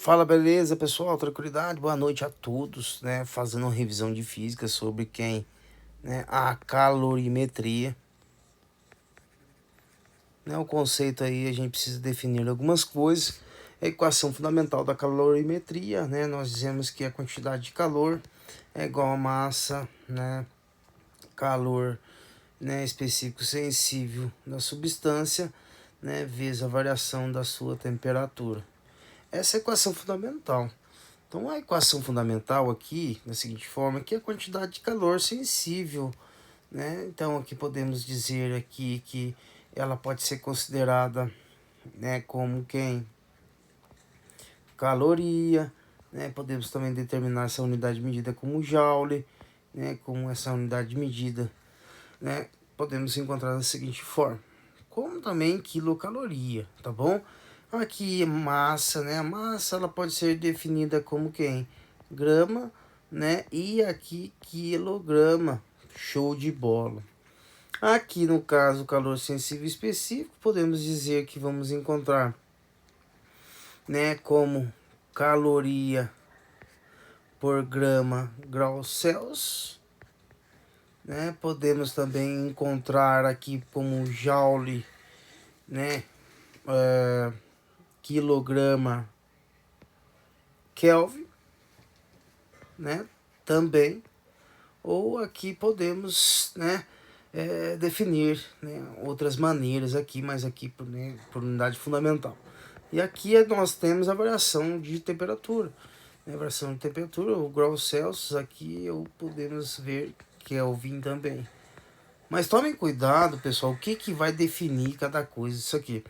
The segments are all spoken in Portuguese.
Fala, beleza, pessoal? Tranquilidade? Boa noite a todos, né? Fazendo uma revisão de física sobre quem, né? A calorimetria, né? O conceito aí a gente precisa definir algumas coisas. A equação fundamental da calorimetria, né? Nós dizemos que a quantidade de calor é igual a massa, né? Calor, né? Específico sensível da substância, né? Vezes a variação da sua temperatura. Essa é a equação fundamental. Então a equação fundamental aqui, da seguinte forma, que é a quantidade de calor sensível, né? Então aqui podemos dizer aqui que ela pode ser considerada, né, como quem? Caloria, né? Podemos também determinar essa unidade de medida como joule, né, como essa unidade de medida, né? Podemos encontrar da seguinte forma, como também quilocaloria, tá bom? Aqui massa, né? A massa ela pode ser definida como quem? Grama, né? E aqui quilograma. Show de bola. Aqui no caso calor sensível específico, podemos dizer que vamos encontrar, né, como caloria por grama graus Celsius, né? Podemos também encontrar aqui como joule, né? Quilograma Kelvin, né? Também. Ou aqui podemos, né, definir, né, outras maneiras aqui, mas aqui por, né, por unidade fundamental. E aqui nós temos a variação de temperatura. Né, a variação de temperatura, o grau Celsius, aqui podemos ver Kelvin também. Mas tomem cuidado, pessoal, o que vai definir cada coisa isso aqui.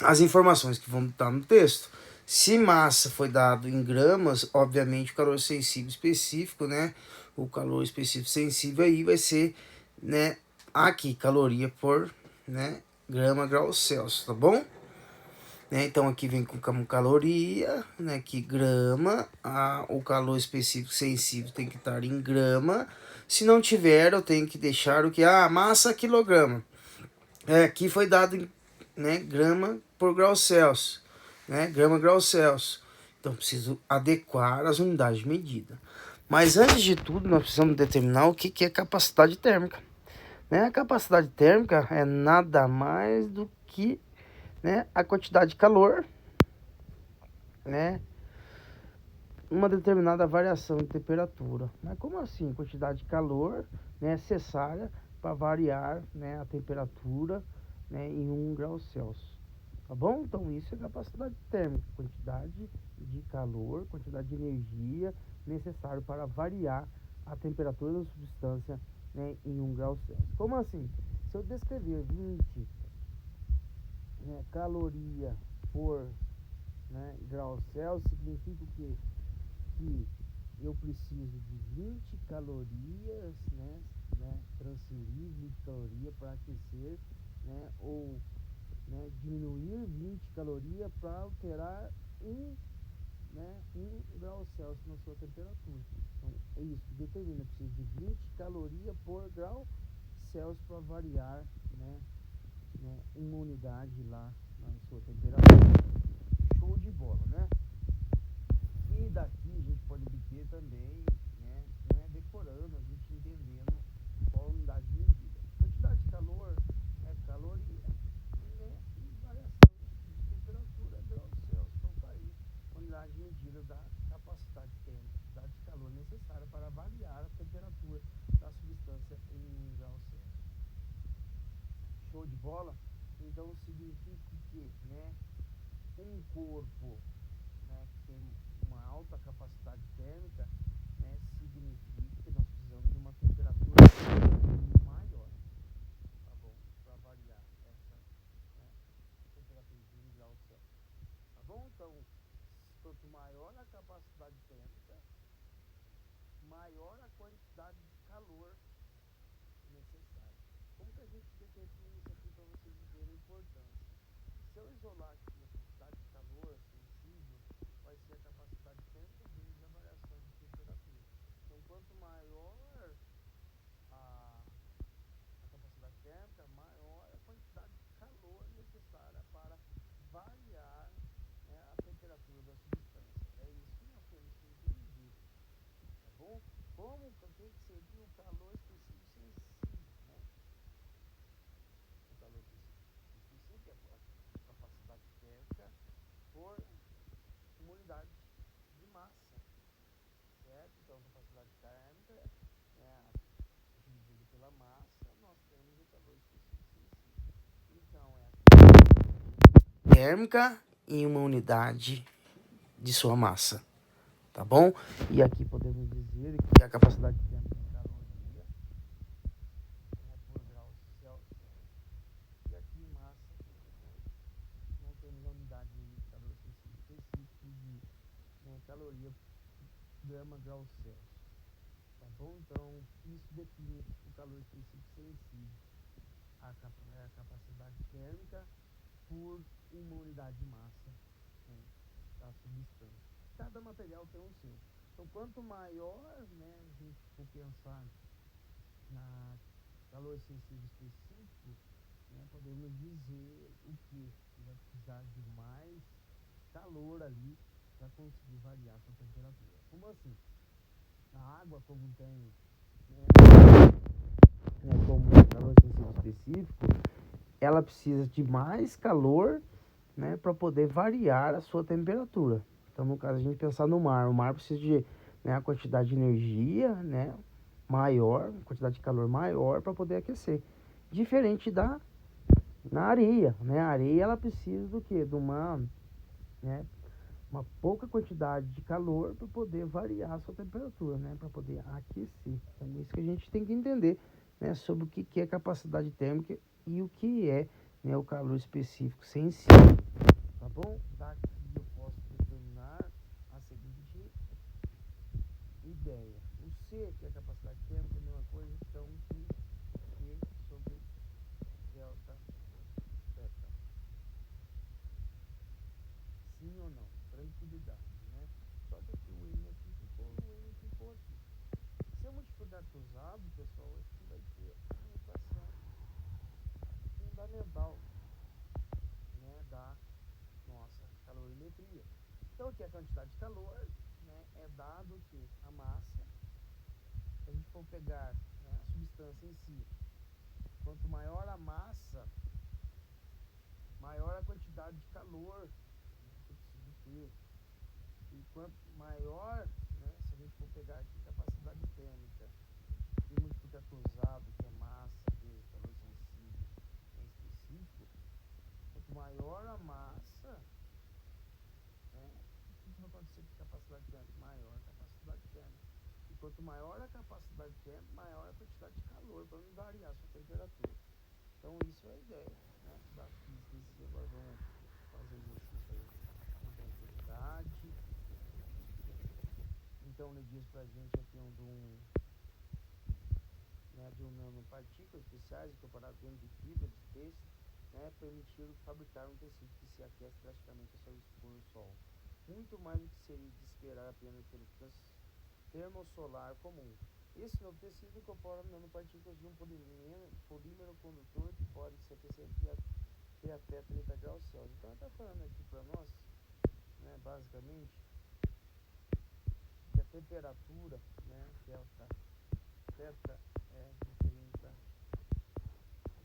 As informações que vão estar no texto. Se massa foi dado em gramas, obviamente o calor sensível específico, né? O calor específico sensível aí vai ser, né? Aqui, caloria por, né? Grama grau Celsius, tá bom? Né, então aqui vem com caloria, né? Que grama, o calor específico sensível tem que estar em grama. Se não tiver, eu tenho que deixar o que? Massa quilograma. Aqui foi dado em, né, grama por grau Celsius, né, grama grau Celsius. Então preciso adequar as unidades de medida. Mas antes de tudo, nós precisamos determinar o que é capacidade térmica. Né? A capacidade térmica é nada mais do que, né, a quantidade de calor, né, uma determinada variação de temperatura. Mas como assim? Quantidade de calor necessária para variar, né, a temperatura, né, em 1 grau Celsius. Tá bom? Então isso é capacidade térmica, quantidade de calor, quantidade de energia necessário para variar a temperatura da substância, né, em 1 grau Celsius. Como assim? Se eu descrever 20, né, caloria por, né, grau Celsius, significa o quê? Que eu preciso de 20 calorias, transferir 20 calorias para aquecer, né, ou, né, diminuir 20 calorias para alterar 1 grau Celsius na sua temperatura. Então é isso que determina, preciso de 20 calorias por grau Celsius para variar, uma unidade lá na sua temperatura. Show de bola, né? E daqui a gente pode obter também, né, não é decorando, a gente entendendo qual a unidade de medida. Quantidade de calor é caloria, né, e variação de temperatura é graus Celsius. Então tá aí, unidade de medida da capacidade térmica, quantidade de calor necessária para variar a temperatura da substância em 1 grau Celsius. Show de bola? Então significa que, né, um corpo, né, que tem uma alta capacidade térmica, né, significa que nós precisamos de uma temperatura maior, tá bom? Para variar essa, né, temperatura de 1 grau Celsius, tá bom? Então, quanto maior a capacidade térmica, maior a quantidade de calor necessária. Como que a gente define isso aqui para vocês verem a importância? Se eu isolar aqui a quantidade de calor sensível, vai ser a capacidade térmica vezes a variação de temperatura. Então, quanto maior a capacidade térmica, maior a quantidade de calor necessária para variar, né, a temperatura da substância. o que seria o calor específico sensível, né? O calor específico é a capacidade térmica por uma unidade de massa, certo? Então, capacidade térmica dividido pela massa, nós temos o calor específico sensível. Então, é a térmica em uma unidade de sua massa, tá bom? E aqui podemos dizer que a capacidade térmica em caloria por graus Celsius, e aqui em massa não temos a unidade de calor específico de caloria grama grau Celsius, tá bom? Então isso define o calor específico sensível, a capacidade térmica por uma unidade de massa, né, da substância. Cada material tem o seu. Então, quanto maior, né, a gente for pensar na calor sensível específico, né, podemos dizer o que vai precisar de mais calor ali para conseguir variar a sua temperatura. Como assim? A água, como tem como calor sensível específico, ela precisa de mais calor, né, para poder variar a sua temperatura. Então, no caso, a gente pensar no mar, o mar precisa de, né, a quantidade de energia, né, maior, quantidade de calor maior para poder aquecer. Diferente na areia, né? A areia ela precisa do quê? De né, uma pouca quantidade de calor para poder variar a sua temperatura, né, para poder aquecer. Então, é isso que a gente tem que entender, né, sobre o que é capacidade térmica e o que é, né, o calor específico sensível, tá bom? Daqui eu posso determinar a seguinte ideia. O C, que é a capacidade térmica, é a mesma coisa então que E sobre delta θ. Sim ou não? Tranquilidade, né? Só que aqui o N aqui ficou aqui. Se eu multiplicar cruzado, pessoal, aqui vai ter uma equação fundamental, né, da nossa calorimetria. Então aqui a quantidade de calor, né, é dado que a massa, se a gente for pegar, né, a substância em si, quanto maior a massa, maior a quantidade de calor, né, que eu preciso ter. E quanto maior, né, se a gente for pegar aqui capacidade térmica e multiplicar cruzado, que é massa vezes calor sensível em específico, quanto maior a massa, né, o que vai acontecer com a capacidade térmica? Maior a capacidade térmica. E quanto maior a capacidade térmica, maior a quantidade de calor para não variar a sua temperatura. Então isso é a ideia, né, da física em si. Agora vamos fazer exercício aí com tranquilidade. Então ele diz pra gente aqui de um nanopartículas especiais incorporadas dentro de fibra de tecido, né, permitiram fabricar um tecido que se aquece drasticamente ao ser exposto ao sol. Muito mais do que seria de esperar apenas pelo termosolar comum. Esse novo tecido incorpora nanopartículas de um polímero condutor que pode se aquecer até 30 graus Celsius. Então ele está falando aqui para nós, né, basicamente, que a temperatura, né, delta θ é de 30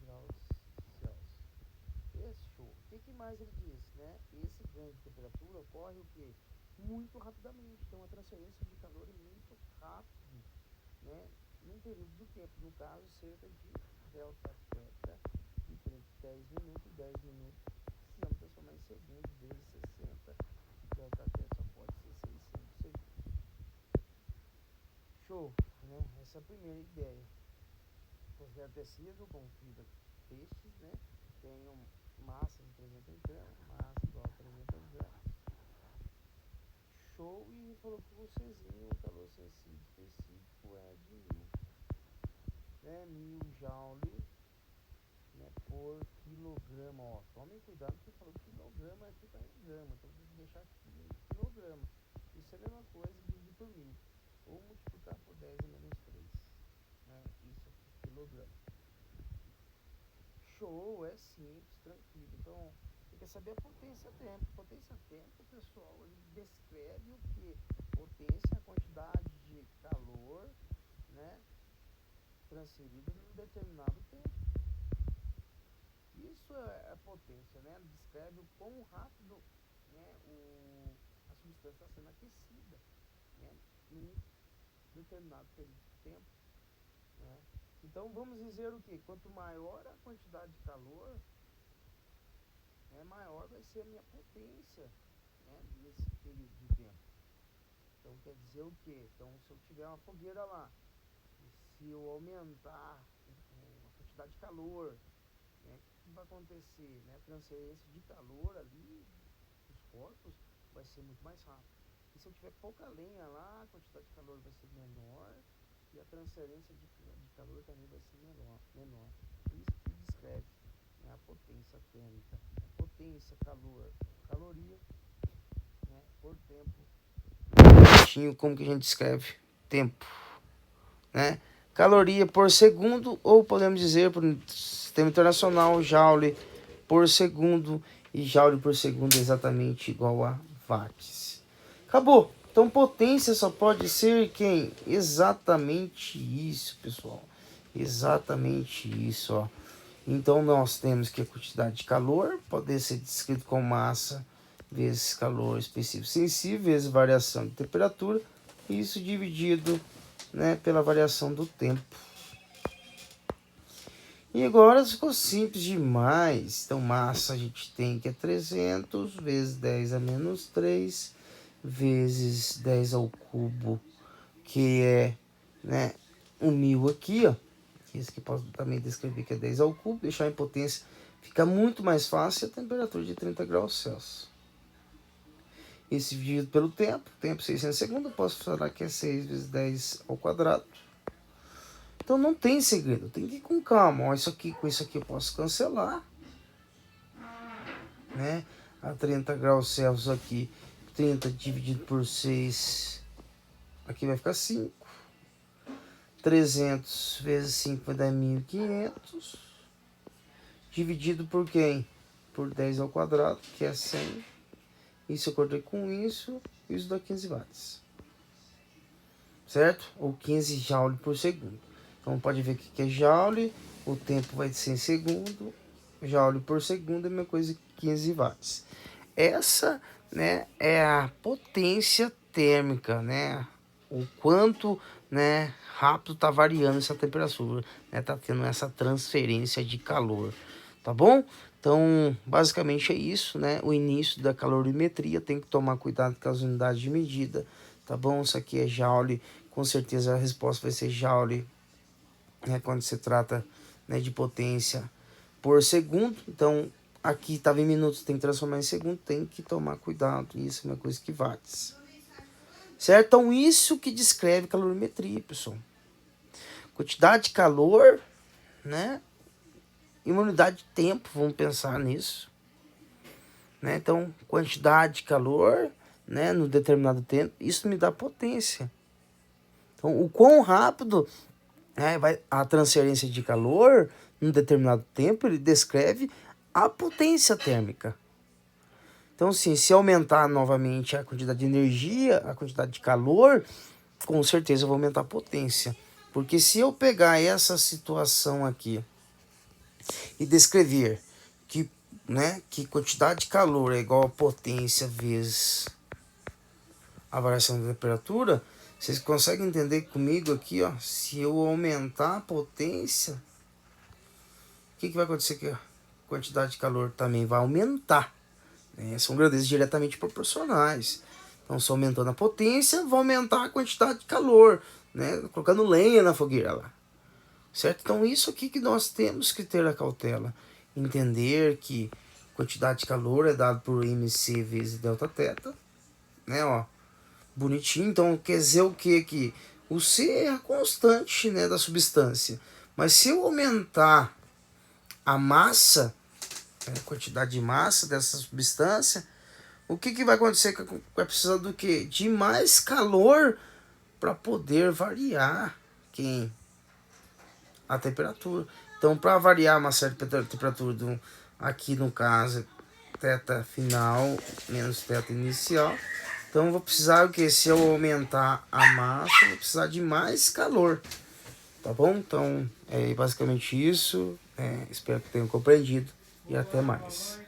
graus Celsius. Fechou. O que mais ele diz, né? Esse ganho de temperatura ocorre o quê? Muito rapidamente. Então a transferência de calor é muito rápido, né, num período do tempo, no caso cerca de delta θ, diferente de 10 minutos, 10 minutos precisamos transformar em segundos vezes 60, delta θ só pode ser 600 segundos. Show, né? Essa é a primeira ideia. Considera tecido com fibra textil, né? Tem massa de 300 gramas, massa igual a 300 gramas. Show, e falou que o Czinho, o calor sensível específico é de 1000 joule, né, por quilograma. Ó, tomem cuidado que falou quilograma, aqui está em grama, então tem que deixar aqui em quilograma. Isso é a mesma coisa, dividir por 1000 ou multiplicar por 10 a menos 3, né? Isso aqui, quilograma. Show, é simples, tranquilo. Então, você quer saber a potência térmica. Potência térmica, pessoal, ele descreve o que? Potência, a quantidade de calor né, transferida num determinado tempo. Isso é a potência, né? Descreve o quão rápido, né, a substância está sendo aquecida, né, num determinado período de tempo, né? Então vamos dizer o que? Quanto maior a quantidade de calor, né, maior vai ser a minha potência, né, nesse período de tempo. Então quer dizer o que? Então se eu tiver uma fogueira lá, e se eu aumentar a quantidade de calor, né, o que vai acontecer? Né? A transferência de calor ali dos corpos vai ser muito mais rápido. E se eu tiver pouca lenha lá, a quantidade de calor vai ser menor e a transferência de calor também vai ser menor. Isso que descreve, né, a potência térmica. Potência, calor, caloria, né, por tempo. Como que a gente descreve? Tempo, né? Caloria por segundo, ou podemos dizer, por sistema internacional, joule por segundo, e joule por segundo é exatamente igual a watts. Acabou. Então potência só pode ser quem? Exatamente isso, pessoal. Exatamente isso, ó. Então nós temos que a quantidade de calor pode ser descrito como massa vezes calor específico sensível vezes variação de temperatura, isso dividido, né, pela variação do tempo. E agora ficou simples demais. Então massa a gente tem que é 300 vezes 10 a menos 3 vezes 10 ao cubo, que é, né, 1000 aqui, ó. Isso que posso também descrever que é 10 ao cubo, deixar em potência fica muito mais fácil, a temperatura de 30 graus Celsius. Esse dividido pelo tempo 600 segundos, eu posso falar que é 6 vezes 10 ao quadrado. Então não tem segredo, tem que ir com calma. Ó, isso aqui, com isso aqui eu posso cancelar, né? A 30 graus Celsius aqui, 30 dividido por 6, aqui vai ficar 5. 300 vezes 5 vai dar 1500. Dividido por quem? Por 10 ao quadrado, que é 100. Isso eu cortei com isso dá 15 watts. Certo? Ou 15 joule por segundo. Então pode ver que é joule, o tempo vai ser em segundo, joule por segundo é a mesma coisa que 15 watts. Essa, né, é a potência térmica, né? O quanto, né, rápido tá variando essa temperatura, né? Tá tendo essa transferência de calor, tá bom? Então, basicamente é isso, né? O início da calorimetria, tem que tomar cuidado com as unidades de medida, tá bom? Isso aqui é joule, com certeza a resposta vai ser joule, né, quando se trata, né, de potência por segundo. Então aqui estava em minutos, tem que transformar em segundo, tem que tomar cuidado, isso é uma coisa que watts, certo? Então isso que descreve calorimetria, pessoal. Quantidade de calor, né, e uma unidade de tempo, vamos pensar nisso, né? Então quantidade de calor, né, no determinado tempo, isso me dá potência. Então o quão rápido, vai a transferência de calor num determinado tempo, ele descreve a potência térmica. Então, sim, se aumentar novamente a quantidade de energia, a quantidade de calor, com certeza eu vou aumentar a potência. Porque se eu pegar essa situação aqui e descrever que, né, que quantidade de calor é igual a potência vezes a variação da temperatura, vocês conseguem entender comigo aqui, ó, se eu aumentar a potência, o que vai acontecer? Que a quantidade de calor também vai aumentar, né? São grandezas diretamente proporcionais. Então, se aumentando a potência, vai aumentar a quantidade de calor, né? Colocando lenha na fogueira lá, certo? Então, isso aqui que nós temos que ter a cautela. Entender que quantidade de calor é dado por mc vezes delta θ, né? Ó, bonitinho. Então, quer dizer o que aqui? O C é a constante, né, da substância. Mas se eu aumentar a massa, a quantidade de massa dessa substância, o que vai acontecer? Vai precisar do que? De mais calor para poder variar a temperatura. Então, para variar uma certa temperatura, aqui no caso, θ final menos θ inicial, então eu vou precisar o que? Se eu aumentar a massa, eu vou precisar de mais calor. tá bom? Então, é basicamente isso. Espero que tenham compreendido e até mais.